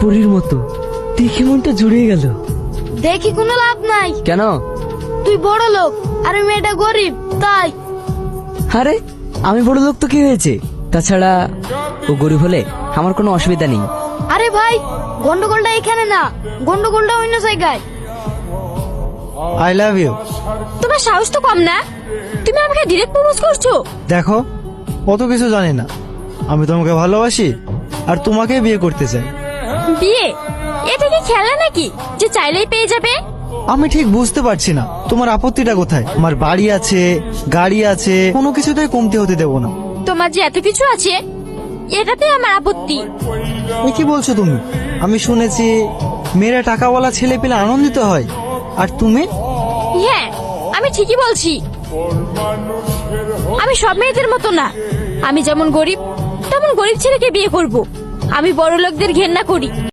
পরীর মতো, দেখে মনটা জুড়ে গেল। দেখি কোনো লাভ নাই। কেন? তুই বড় লোক আর ওই মেয়েটা গরিব, তাই। আরে আমি বড় লোক তো কি হয়েছে? তাছাড়া ও গরিব হলে আমার কোনো অসুবিধা নেই। আরে ভাই, গন্ডগোলটা এখানে না, গন্ডগোলটা অন্য জায়গায়। I love you. তোমার সাহস তো কম না, তুমি আমাকে ডিরেক্ট প্রপোজ করছো। দেখো, অত কিছু জানি না, আমি তোমাকে ভালোবাসি আর তোমাকে বিয়ে করতে চাই। বিয়ে? এটা কি খেলা নাকি যে চাইলেই পেয়ে যাবে? আমি ঠিক বুঝতে পারছি না তোমার আপত্তিটা কোথায়। আমার বাড়ি আছে, গাড়ি আছে, কোনো কিছুতেই কমতি হতে দেবো না। তোমার যে এত কিছু আছে, এটাতে আমার আপত্তি। এ কি বলছো তুমি? আমি শুনেছি মেয়েরা টাকাওয়ালা ছেলে পেলে আনন্দিত হয়, আর তুমি? হ্যাঁ, আমি ঠিকই বলছি। আমি সব মেয়েদের মতো না, আমি যেমন গরিব তেমন গরিব ছেলেকে বিয়ে করব। আমি বড় লোকদের ঘেন্না করি।